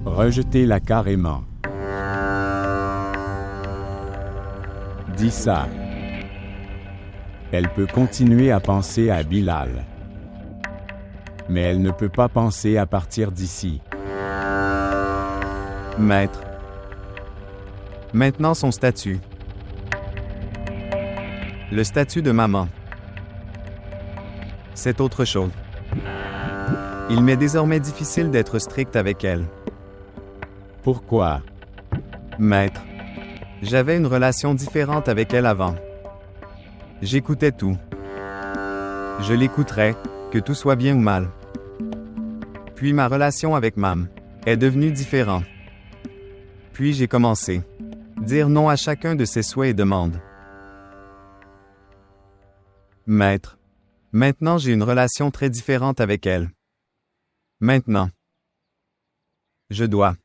Rejetez-la carrément. Dis ça. Elle peut continuer à penser à Bilal. Mais elle ne peut pas penser à partir d'ici. Maître. Maintenant son statut. Le statut de maman. C'est autre chose. Il m'est désormais difficile d'être strict avec elle. Pourquoi? Maître. J'avais une relation différente avec elle avant. J'écoutais tout. Je l'écouterais, que tout soit bien ou mal. Puis ma relation avec Mam est devenue différente. Puis j'ai commencé. Dire non à chacun de ses souhaits et demandes. Maître. Maintenant j'ai une relation très différente avec elle. Maintenant. Je dois.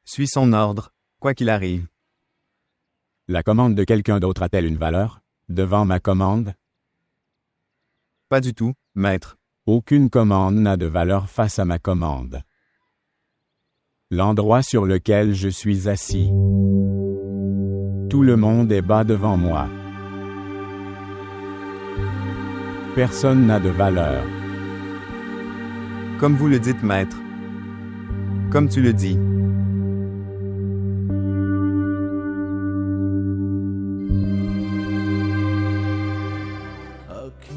Suis son ordre, quoi qu'il arrive. La commande de quelqu'un d'autre a-t-elle une valeur, devant ma commande? Pas du tout, maître. Aucune commande n'a de valeur face à ma commande. L'endroit sur lequel je suis assis. Tout le monde est bas devant moi. Personne n'a de valeur. Comme vous le dites, maître. Comme tu le dis.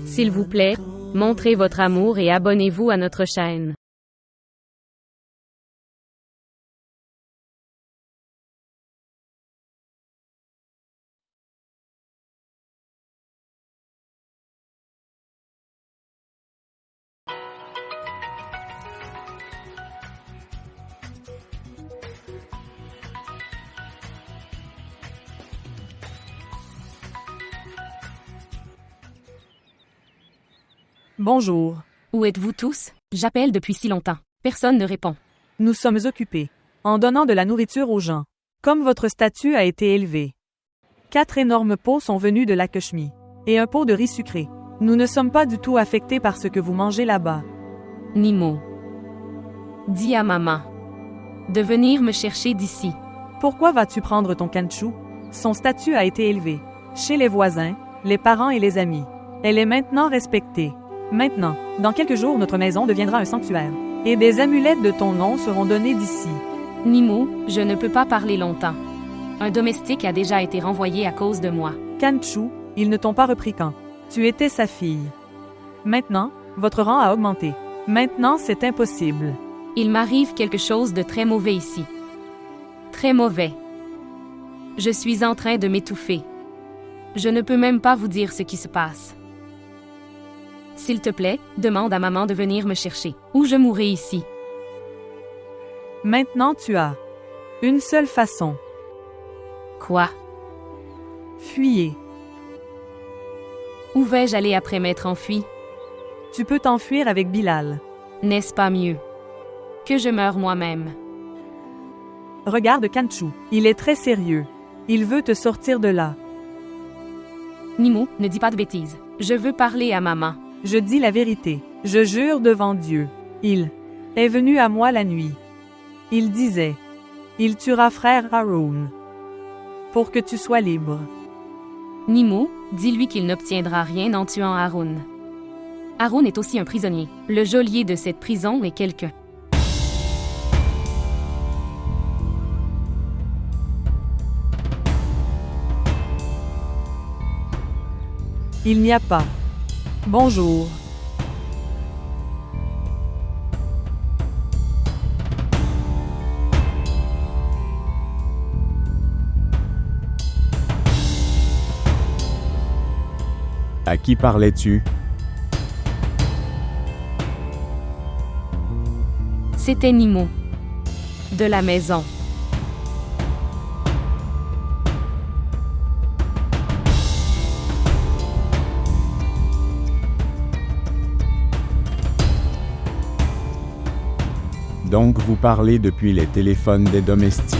S'il vous plaît, montrez votre amour et abonnez-vous à notre chaîne. Bonjour. Où êtes-vous tous? J'appelle depuis si longtemps. Personne ne répond. Nous sommes occupés. En donnant de la nourriture aux gens. Comme votre statut a été élevé. 4 énormes pots sont venus de Lakshmi. Et un pot de riz sucré. Nous ne sommes pas du tout affectés par ce que vous mangez là-bas. Nimo. Dis à maman de venir me chercher d'ici. Pourquoi vas-tu prendre ton kanchu? Son statut a été élevé. Chez les voisins, les parents et les amis. Elle est maintenant respectée. Maintenant, dans quelques jours notre maison deviendra un sanctuaire. Et des amulettes de ton nom seront données d'ici. Nimo, je ne peux pas parler longtemps. Un domestique a déjà été renvoyé à cause de moi. Kanchu, ils ne t'ont pas repris quand tu étais sa fille. Maintenant, votre rang a augmenté. Maintenant, c'est impossible. Il m'arrive quelque chose de très mauvais ici. Très mauvais. Je suis en train de m'étouffer. Je ne peux même pas vous dire ce qui se passe. S'il te plaît, demande à maman de venir me chercher, ou je mourrai ici. Maintenant tu as une seule façon. Quoi? Fuyez. Où vais-je aller après m'être enfui? Tu peux t'enfuir avec Bilal. N'est-ce pas mieux? Que je meure moi-même. Regarde Kanchu, il est très sérieux. Il veut te sortir de là. Nimo, ne dis pas de bêtises. Je veux parler à maman. Je dis la vérité. Je jure devant Dieu. Il est venu à moi la nuit. Il disait, il tuera frère Haroun. Pour que tu sois libre. Nimo, dis-lui qu'il n'obtiendra rien en tuant Haroun. Haroun est aussi un prisonnier. Le geôlier de cette prison est quelqu'un. Il n'y a pas. Bonjour. À qui parlais-tu? C'était Nimo. De la maison. Donc vous parlez depuis les téléphones des domestiques.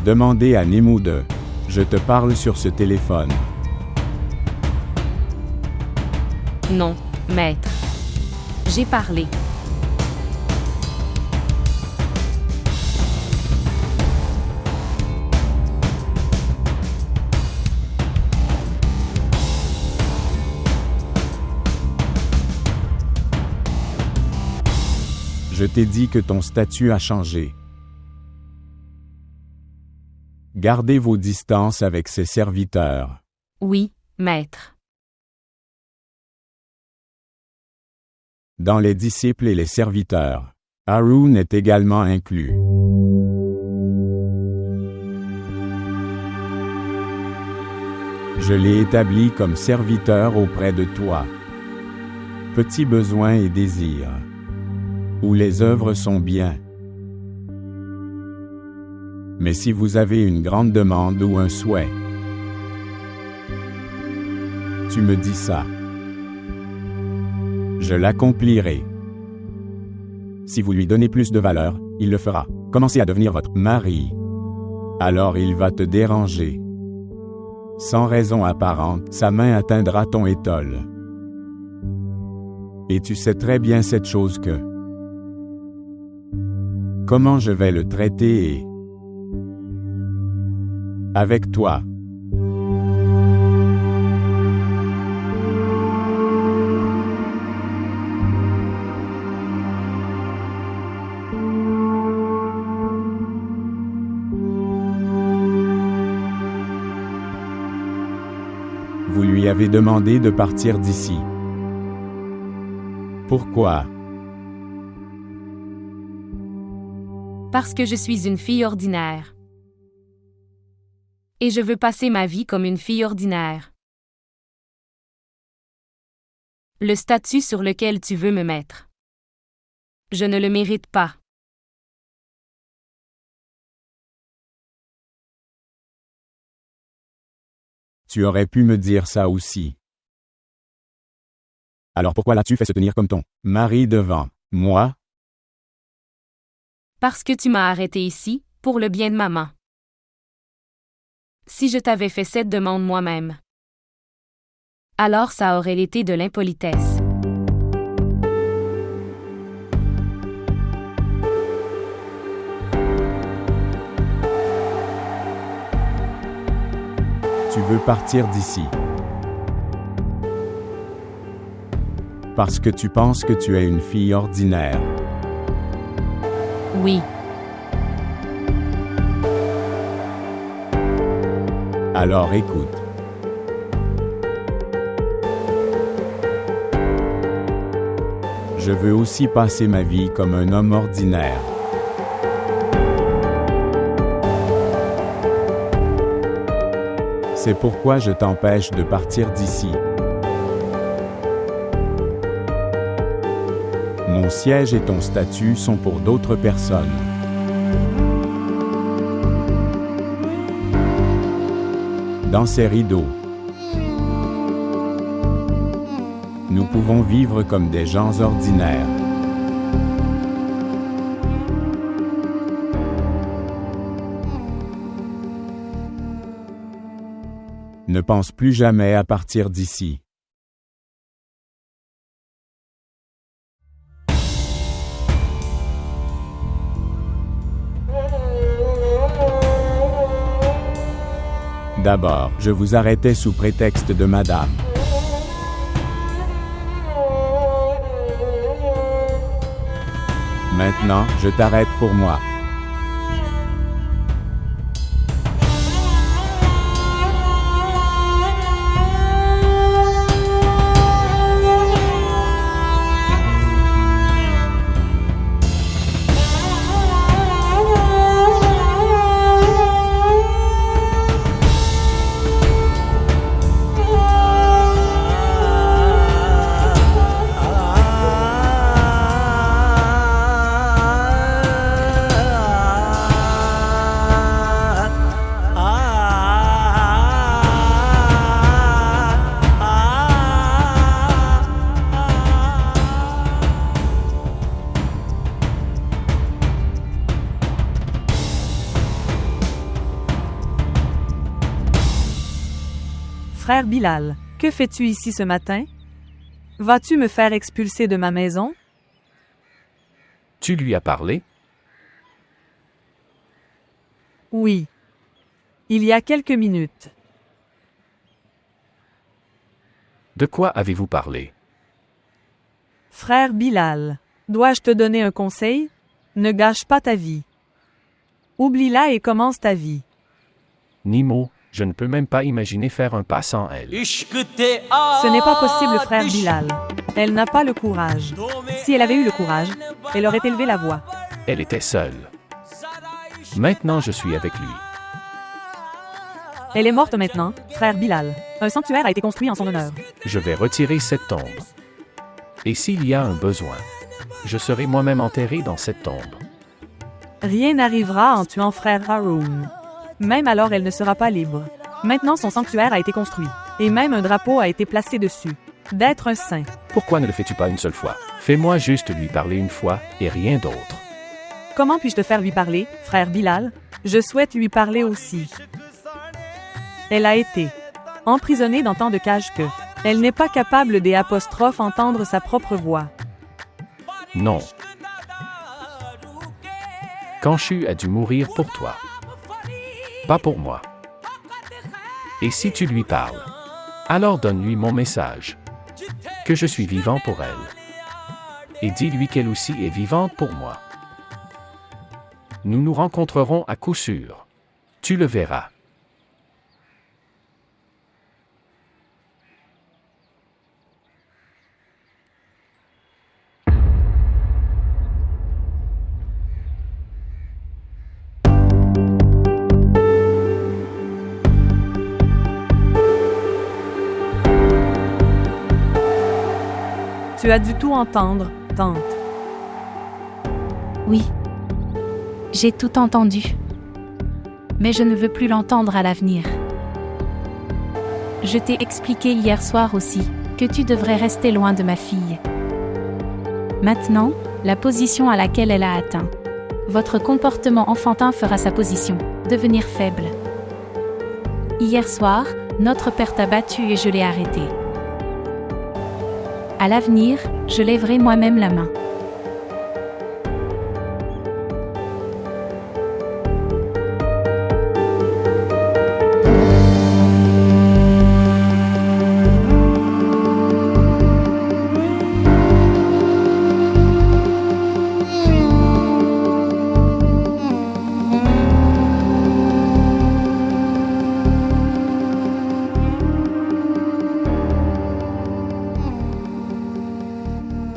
Demandez à Nemo de « Je te parle sur ce téléphone ». Non, maître. J'ai parlé. Je t'ai dit que ton statut a changé. Gardez vos distances avec ses serviteurs. Oui, maître. Dans les disciples et les serviteurs, Haroun est également inclus. Je l'ai établi comme serviteur auprès de toi. Petits besoins et désirs. Où les œuvres sont bien. Mais si vous avez une grande demande ou un souhait, tu me dis ça. Je l'accomplirai. Si vous lui donnez plus de valeur, il le fera. Commencez à devenir votre mari. Alors il va te déranger. Sans raison apparente, sa main atteindra ton étole. Et tu sais très bien cette chose que... Comment je vais le traiter et... Avec toi. Vous lui avez demandé de partir d'ici. Pourquoi? Parce que je suis une fille ordinaire. Et je veux passer ma vie comme une fille ordinaire. Le statut sur lequel tu veux me mettre. Je ne le mérite pas. Tu aurais pu me dire ça aussi. Alors pourquoi l'as-tu fait se tenir comme ton mari devant moi? Parce que tu m'as arrêté ici, pour le bien de maman. Si je t'avais fait cette demande moi-même, alors ça aurait été de l'impolitesse. Tu veux partir d'ici. Parce que tu penses que tu es une fille ordinaire. Oui. Alors écoute. Je veux aussi passer ma vie comme un homme ordinaire. C'est pourquoi je t'empêche de partir d'ici. Mon siège et ton statut sont pour d'autres personnes. Dans ces rideaux, nous pouvons vivre comme des gens ordinaires. Ne pense plus jamais à partir d'ici. D'abord, je vous arrêtais sous prétexte de madame. Maintenant, je t'arrête pour moi. Frère Bilal, que fais-tu ici ce matin? Vas-tu me faire expulser de ma maison? Tu lui as parlé? Oui. Il y a quelques minutes. De quoi avez-vous parlé? Frère Bilal, Dois-je te donner un conseil? Ne gâche pas ta vie. Oublie-la et commence ta vie. Nimo, je ne peux même pas imaginer faire un pas sans elle. Ce n'est pas possible, frère Bilal. Elle n'a pas le courage. Si elle avait eu le courage, elle aurait élevé la voix. Elle était seule. Maintenant, je suis avec lui. Elle est morte maintenant, frère Bilal. Un sanctuaire a été construit en son honneur. Je vais retirer cette tombe. Et s'il y a un besoin, je serai moi-même enterré dans cette tombe. Rien n'arrivera en tuant frère Haroun. Même alors, elle ne sera pas libre. Maintenant, son sanctuaire a été construit. Et même un drapeau a été placé dessus. D'être un saint. Pourquoi ne le fais-tu pas une seule fois? Fais-moi juste lui parler une fois et rien d'autre. Comment puis-je te faire lui parler, frère Bilal? Je souhaite lui parler aussi. Elle a été emprisonnée dans tant de cages que elle n'est pas capable d'entendre sa propre voix. Non. Kanchu a dû mourir pour toi. Pas pour moi. Et si tu lui parles, alors donne-lui mon message. Que je suis vivant pour elle. Et dis-lui qu'elle aussi est vivante pour moi. Nous nous rencontrerons à coup sûr. Tu le verras. Tu as dû tout entendre, tante. Oui. J'ai tout entendu. Mais je ne veux plus l'entendre à l'avenir. Je t'ai expliqué hier soir aussi que tu devrais rester loin de ma fille. Maintenant, la position à laquelle elle a atteint. Votre comportement enfantin fera sa position devenir faible. Hier soir, notre père t'a battu et je l'ai arrêté. À l'avenir, je lèverai moi-même la main.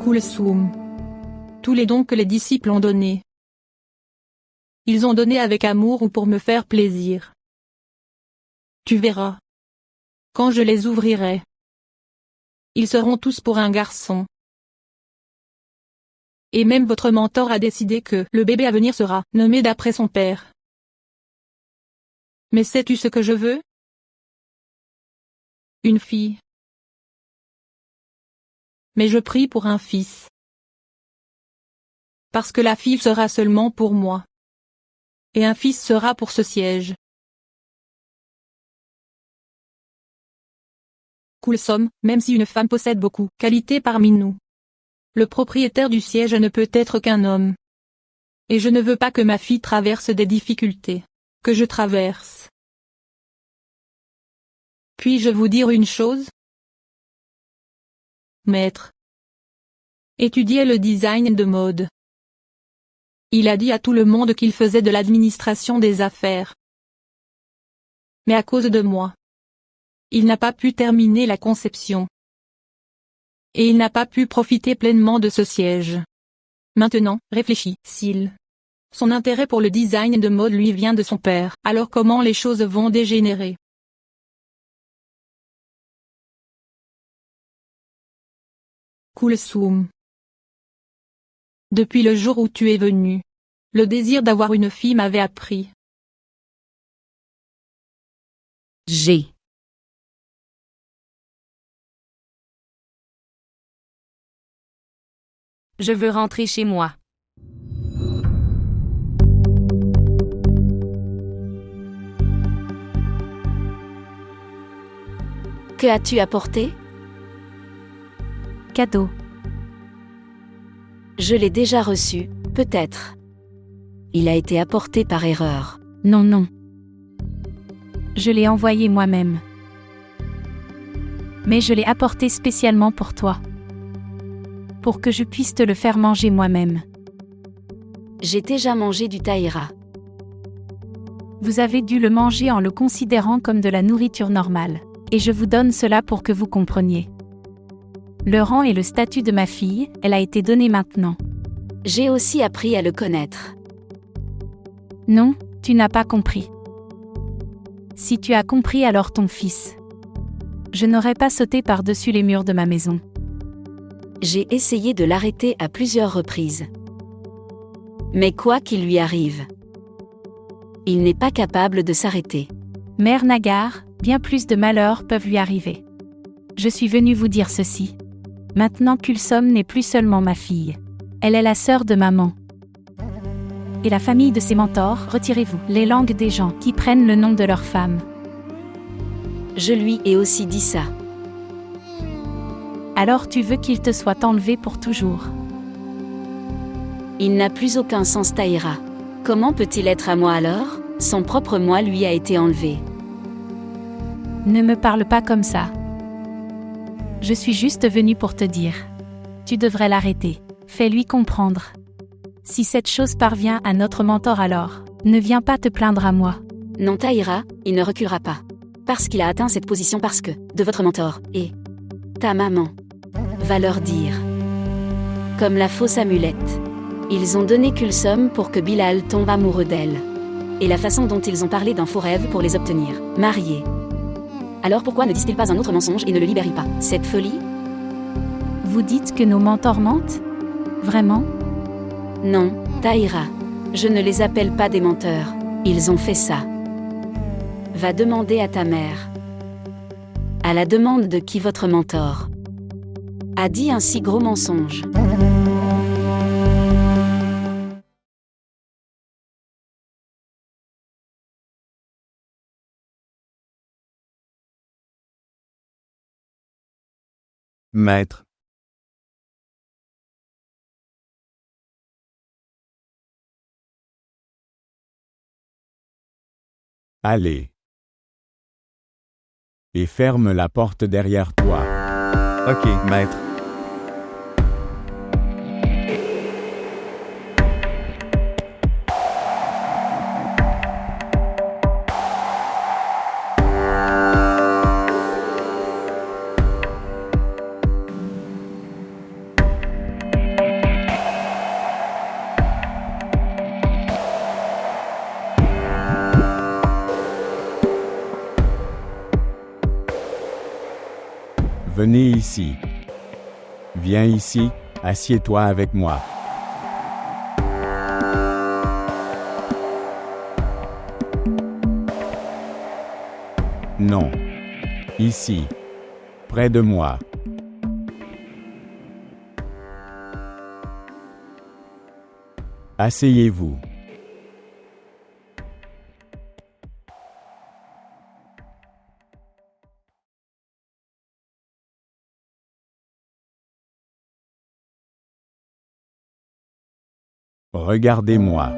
Kulsum. Tous les dons que les disciples ont donnés. Ils ont donné avec amour ou pour me faire plaisir. Tu verras. Quand je les ouvrirai. Ils seront tous pour un garçon. Et même votre mentor a décidé que le bébé à venir sera nommé d'après son père. Mais sais-tu ce que je veux? Une fille. Mais je prie pour un fils. Parce que la fille sera seulement pour moi. Et un fils sera pour ce siège. Kulsum, même si une femme possède beaucoup de qualités parmi nous. Le propriétaire du siège ne peut être qu'un homme. Et je ne veux pas que ma fille traverse des difficultés. Que je traverse. Puis-je vous dire une chose? Maître étudiait le design de mode. Il a dit à tout le monde qu'il faisait de l'administration des affaires. Mais à cause de moi, il n'a pas pu terminer la conception. Et il n'a pas pu profiter pleinement de ce siège. Maintenant, réfléchis, s'il. Son intérêt pour le design de mode lui vient de son père, alors comment les choses vont dégénérer? Kulsum. Depuis le jour où tu es venu, le désir d'avoir une fille m'avait appris. J'ai. Je veux rentrer chez moi. Que as-tu apporté? Cadeau. Je l'ai déjà reçu, peut-être. Il a été apporté par erreur. Non, non. Je l'ai envoyé moi-même. Mais je l'ai apporté spécialement pour toi. pour que je puisse te le faire manger moi-même. J'ai déjà mangé du Tahira. Vous avez dû le manger en le considérant comme de la nourriture normale. Et je vous donne cela pour que vous compreniez. Le rang et le statut de ma fille, elle a été donnée maintenant. J'ai aussi appris à le connaître. Non, tu n'as pas compris. Si tu as compris alors ton fils. Je n'aurais pas sauté par-dessus les murs de ma maison. J'ai essayé de l'arrêter à plusieurs reprises. Mais quoi qu'il lui arrive, il n'est pas capable de s'arrêter. Mère Nagar, bien plus de malheurs peuvent lui arriver. Je suis venue vous dire ceci. Maintenant Kulsom n'est plus seulement ma fille. Elle est la sœur de maman. Et la famille de ses mentors, retirez-vous les langues des gens qui prennent le nom de leur femme. Je lui ai aussi dit ça. Alors tu veux qu'il te soit enlevé pour toujours. Il n'a plus aucun sens Tahira. Comment peut-il être à moi alors? Son propre moi lui a été enlevé. Ne me parle pas comme ça. Je suis juste venue pour te dire. Tu devrais l'arrêter. Fais-lui comprendre. Si cette chose parvient à notre mentor alors, ne viens pas te plaindre à moi. Non Tahira, il ne reculera pas. Parce qu'il a atteint cette position parce que, de votre mentor, et ta maman, va leur dire. Comme la fausse amulette. Ils ont donné Kulsom pour que Bilal tombe amoureux d'elle. Et la façon dont ils ont parlé d'un faux rêve pour les obtenir, mariés. Alors pourquoi ne disent-ils pas un autre mensonge et ne le libèrent pas? Cette folie? Vous dites que nos mentors mentent? Vraiment? Non, Tahira. Je ne les appelle pas des menteurs. Ils ont fait ça. Va demander à ta mère. À la demande de qui votre mentor a dit un si gros mensonge. Maître. Allez. Et ferme la porte derrière toi. Ok, maître. Venez ici. Viens ici, assieds-toi avec moi. Non. Ici. Près de moi. Asseyez-vous. Regardez-moi.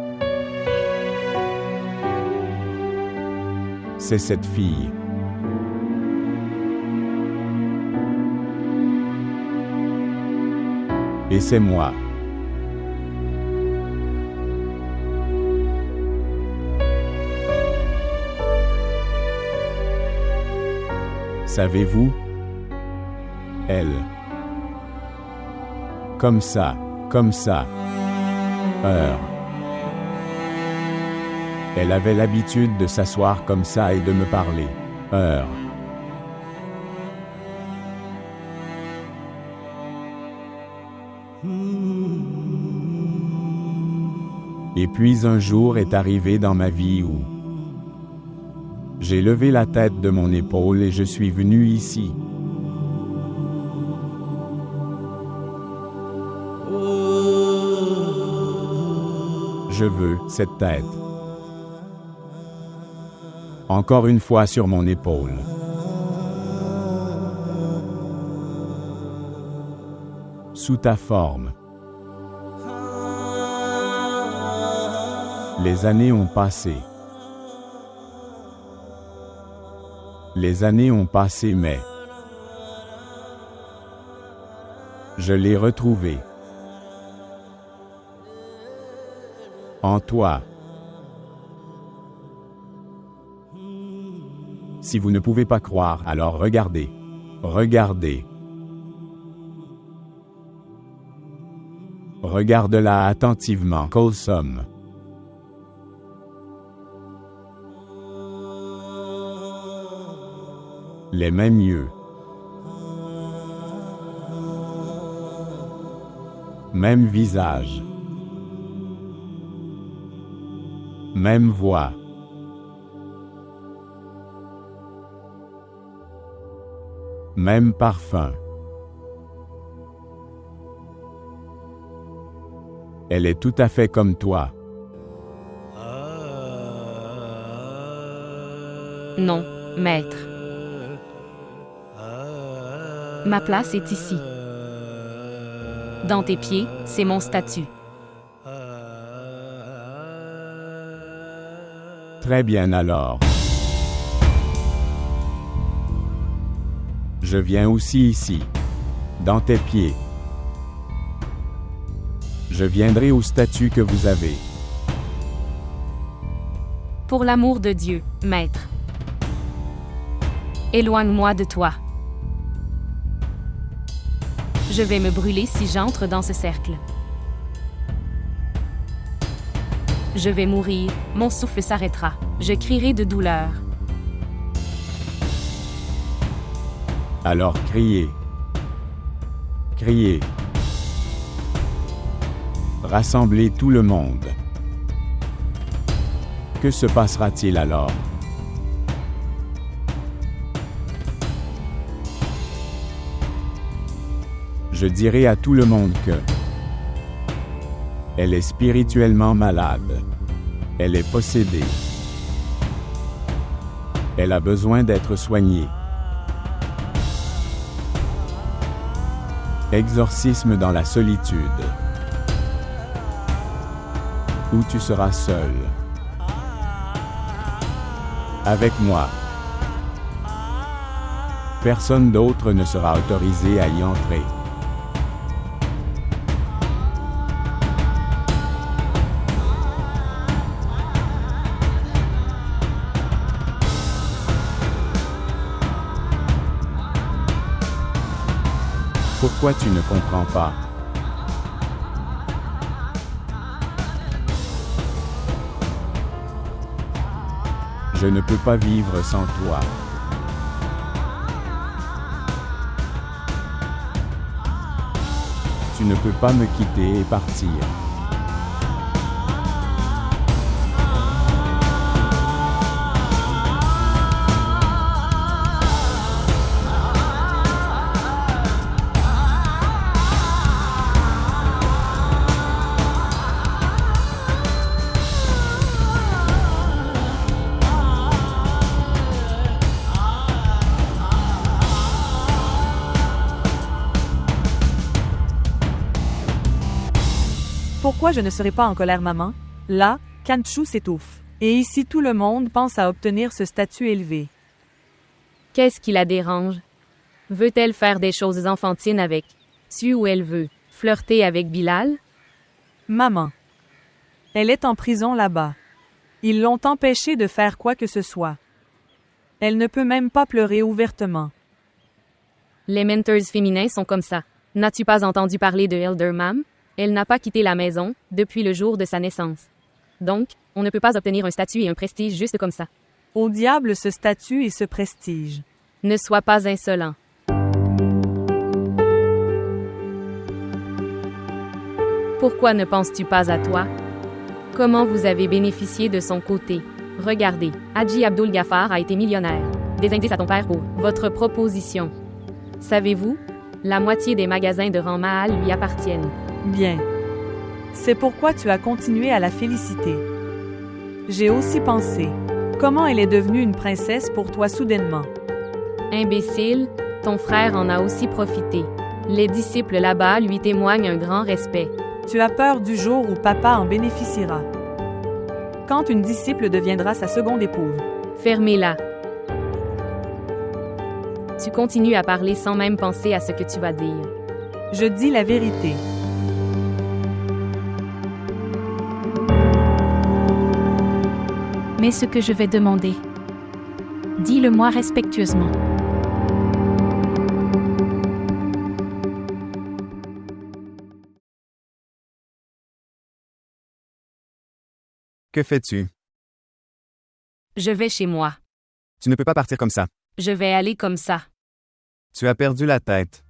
C'est cette fille. Et c'est moi. Savez-vous? Elle. Comme ça, comme ça. Heure. Elle avait l'habitude de s'asseoir comme ça et de me parler. Heure. Et puis un jour est arrivé dans ma vie où j'ai levé la tête de mon épaule et je suis venu ici. Je veux cette tête. Encore une fois sur mon épaule. Sous ta forme. Les années ont passé. Les années ont passé mais Je l'ai retrouvé. En toi. Si vous ne pouvez pas croire, alors regardez. Regardez. Regarde-la attentivement, Colsom. Les mêmes yeux. Même visage. Même voix. Même parfum. Elle est tout à fait comme toi. Non, maître. Ma place est ici. Dans tes pieds, c'est mon statut. Très bien alors. Je viens aussi ici, dans tes pieds. Je viendrai au statut que vous avez. Pour l'amour de Dieu, maître. Éloigne-moi de toi. Je vais me brûler si j'entre dans ce cercle. Je vais mourir, mon souffle s'arrêtera. Je crierai de douleur. Alors criez. Criez. Rassemblez tout le monde. Que se passera-t-il alors? Je dirai à tout le monde que elle est spirituellement malade. Elle est possédée. Elle a besoin d'être soignée. Exorcisme dans la solitude. Où tu seras seul. Avec moi. Personne d'autre ne sera autorisé à y entrer. Pourquoi tu ne comprends pas? Je ne peux pas vivre sans toi. Tu ne peux pas me quitter et partir. Pourquoi je ne serai pas en colère, maman? Là, Kanchu s'étouffe. Et ici tout le monde pense à obtenir ce statut élevé. Qu'est-ce qui la dérange? Veut-elle faire des choses enfantines avec Su ou elle veut flirter avec Bilal? Maman. Elle est en prison là-bas. Ils l'ont empêchée de faire quoi que ce soit. Elle ne peut même pas pleurer ouvertement. Les mentors féminins sont comme ça. N'as-tu pas entendu parler de Elder Mam? Elle n'a pas quitté la maison depuis le jour de sa naissance. Donc, on ne peut pas obtenir un statut et un prestige juste comme ça. Au diable ce statut et ce prestige. Ne sois pas insolent. Pourquoi ne penses-tu pas à toi? Comment vous avez bénéficié de son côté? Regardez, Haji Abdul Ghaffar a été millionnaire. Des indices à ton père pour votre proposition. Savez-vous? La moitié des magasins de Rang Mahal lui appartiennent. Bien. C'est pourquoi tu as continué à la féliciter. J'ai aussi pensé. Comment elle est devenue une princesse pour toi soudainement? Imbécile, ton frère en a aussi profité. Les disciples là-bas lui témoignent un grand respect. Tu as peur du jour où papa en bénéficiera. Quand une disciple deviendra sa seconde épouse. Fermez-la. Tu continues à parler sans même penser à ce que tu vas dire. Je dis la vérité. Mais ce que je vais demander, dis-le-moi respectueusement. Que fais-tu? Je vais chez moi. Tu ne peux pas partir comme ça. Je vais aller comme ça. Tu as perdu la tête.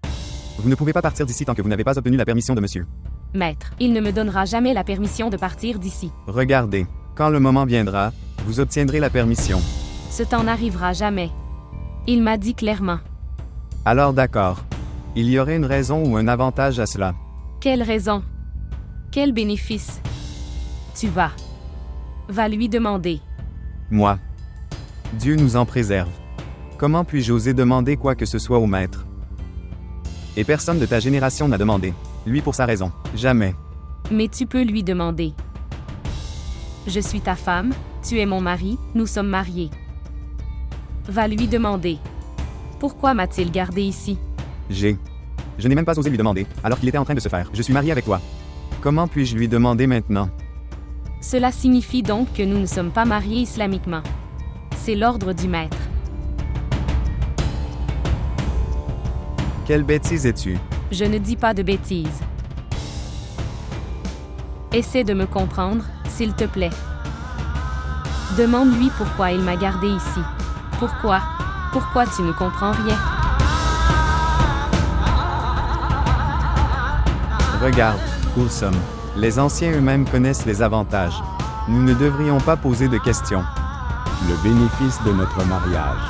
Vous ne pouvez pas partir d'ici tant que vous n'avez pas obtenu la permission de monsieur. Maître, il ne me donnera jamais la permission de partir d'ici. Regardez, quand le moment viendra, vous obtiendrez la permission. Ce temps n'arrivera jamais. Il m'a dit clairement. Alors d'accord. Il y aurait une raison ou un avantage à cela. Quelle raison? Quel bénéfice? Tu vas. Va lui demander. Moi. Dieu nous en préserve. Comment puis-je oser demander quoi que ce soit au maître? Et personne de ta génération n'a demandé. Lui pour sa raison. Jamais. Mais tu peux lui demander. Je suis ta femme, tu es mon mari, nous sommes mariés. Va lui demander. Pourquoi m'a-t-il gardé ici? Je n'ai même pas osé lui demander, alors qu'il était en train de se faire. Je suis marié avec toi. Comment puis-je lui demander maintenant? Cela signifie donc que nous ne sommes pas mariés islamiquement. C'est l'ordre du maître. Quelle bêtise es-tu? Je ne dis pas de bêtises. Essaie de me comprendre, s'il te plaît. Demande-lui pourquoi il m'a gardé ici. Pourquoi? Pourquoi tu ne comprends rien? Regarde, Coulson. Les anciens eux-mêmes connaissent les avantages. Nous ne devrions pas poser de questions. Le bénéfice de notre mariage.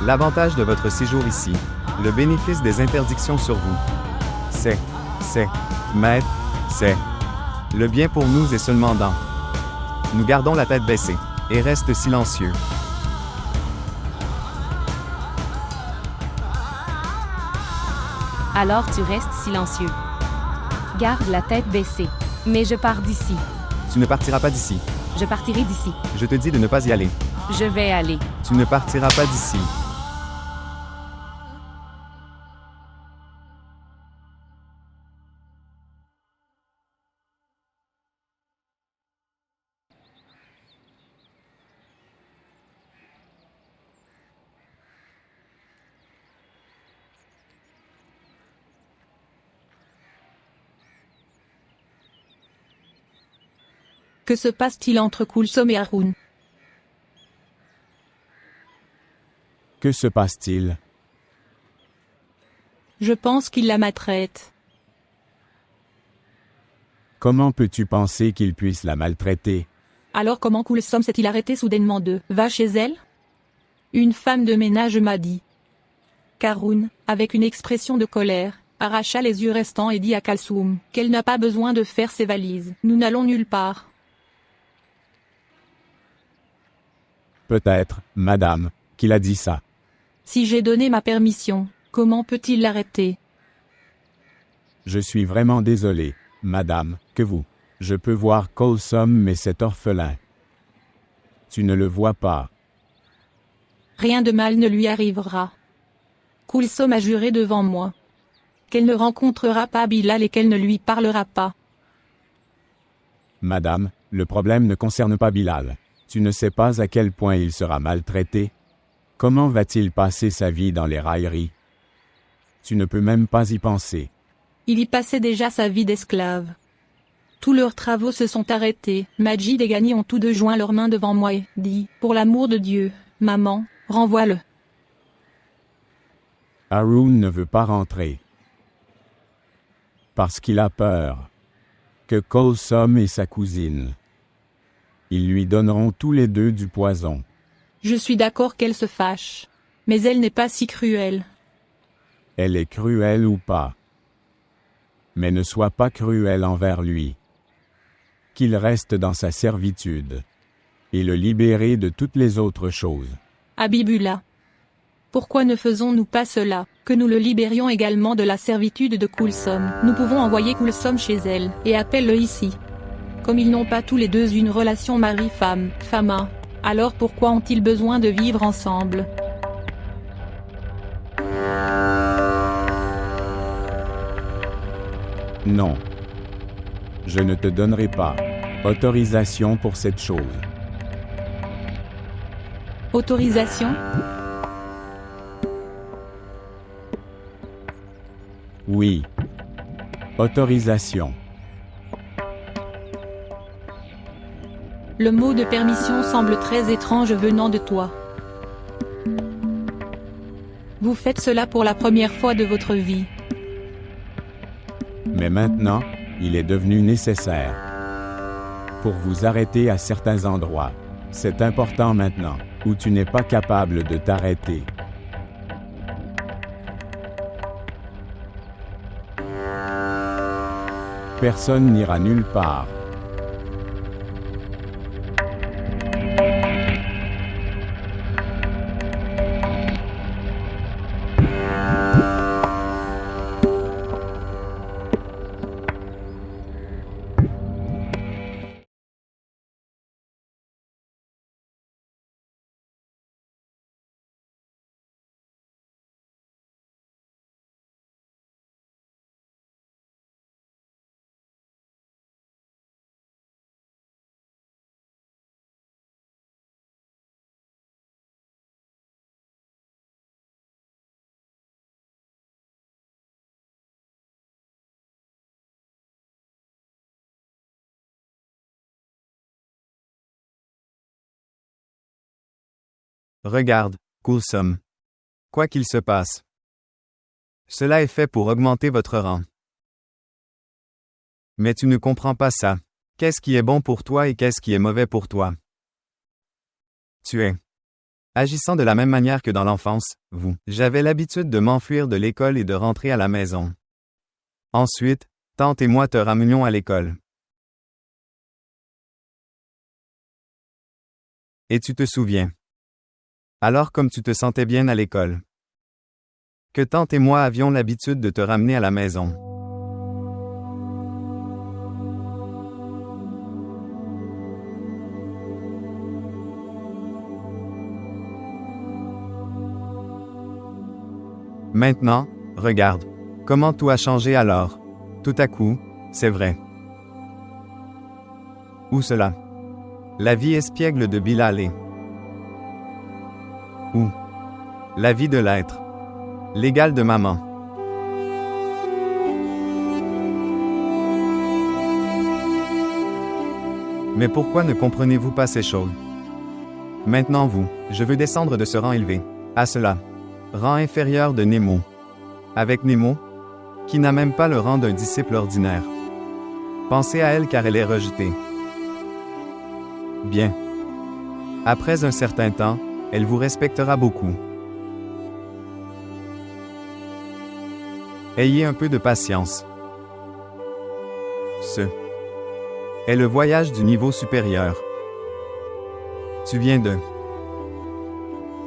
L'avantage de votre séjour ici. Le bénéfice des interdictions sur vous. Maître, c'est. Le bien pour nous est seulement dans. Nous gardons la tête baissée. Et reste silencieux. Alors tu restes silencieux. Garde la tête baissée. Mais je pars d'ici. Tu ne partiras pas d'ici. Je partirai d'ici. Je te dis de ne pas y aller. Je vais aller. Tu ne partiras pas d'ici. Que se passe-t-il entre Coulson et Haroun? Que se passe-t-il? Je pense qu'il la maltraite. Comment peux-tu penser qu'il puisse la maltraiter? Alors comment Coulson s'est-il arrêté soudainement va chez elle? Une femme de ménage m'a dit. Haroun, avec une expression de colère, arracha les yeux restants et dit à Kalsoum qu'elle n'a pas besoin de faire ses valises. Nous n'allons nulle part. Peut-être, madame, qu'il a dit ça. Si j'ai donné ma permission, comment peut-il l'arrêter? Je suis vraiment désolé, madame, je peux voir Coulson mais cet orphelin. Tu ne le vois pas. Rien de mal ne lui arrivera. Coulson a juré devant moi qu'elle ne rencontrera pas Bilal et qu'elle ne lui parlera pas. Madame, le problème ne concerne pas Bilal. Tu ne sais pas à quel point il sera maltraité. Comment va-t-il passer sa vie dans les railleries? Tu ne peux même pas y penser. Il y passait déjà sa vie d'esclave. Tous leurs travaux se sont arrêtés. Majid et Ghani ont tous deux joint leurs mains devant moi et dit « Pour l'amour de Dieu, maman, renvoie-le. » Haroun ne veut pas rentrer. Parce qu'il a peur que Coulson et sa cousine. Ils lui donneront tous les deux du poison. Je suis d'accord qu'elle se fâche. Mais elle n'est pas si cruelle. Elle est cruelle ou pas. Mais ne sois pas cruel envers lui. Qu'il reste dans sa servitude. Et le libérer de toutes les autres choses. Habibullah. Pourquoi ne faisons-nous pas cela, que nous le libérions également de la servitude de Coulson? Nous pouvons envoyer Coulson chez elle, et appelle-le ici. Comme ils n'ont pas tous les deux une relation mari-femme, Fama, alors pourquoi ont-ils besoin de vivre ensemble? Non. Je ne te donnerai pas autorisation pour cette chose. Autorisation? Oui. Autorisation. Le mot de permission semble très étrange venant de toi. Vous faites cela pour la première fois de votre vie. Mais maintenant, il est devenu nécessaire pour vous arrêter à certains endroits. C'est important maintenant, où tu n'es pas capable de t'arrêter. Personne n'ira nulle part. Regarde, Coulson. Quoi qu'il se passe. Cela est fait pour augmenter votre rang. Mais tu ne comprends pas ça. Qu'est-ce qui est bon pour toi et qu'est-ce qui est mauvais pour toi? Tu es. Agissant de la même manière que dans l'enfance, j'avais l'habitude de m'enfuir de l'école et de rentrer à la maison. Ensuite, tante et moi te ramenions à l'école. Et tu te souviens. Alors comme tu te sentais bien à l'école. Que tante et moi avions l'habitude de te ramener à la maison. Maintenant, regarde. Comment tout a changé alors. Tout à coup, c'est vrai. Où cela? La vie espiègle de Bill Haley. Ou la vie de l'être. L'égal de maman. Mais pourquoi ne comprenez-vous pas ces choses? Maintenant je veux descendre de ce rang élevé. À cela. Rang inférieur de Nemo. Avec Nemo, qui n'a même pas le rang d'un disciple ordinaire. Pensez à elle car elle est rejetée. Bien. Après un certain temps, elle vous respectera beaucoup. Ayez un peu de patience. Ce est le voyage du niveau supérieur. Tu viens de.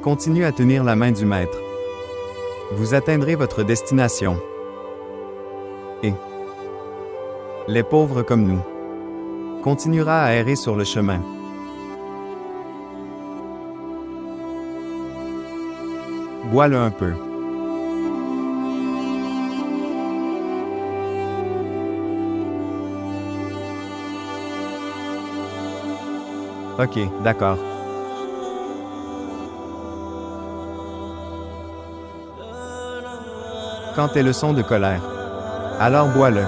Continue à tenir la main du maître. Vous atteindrez votre destination. Et les pauvres comme nous continuera à errer sur le chemin. Bois-le un peu. Ok, d'accord. Quand tes leçons de colère. Alors bois-le.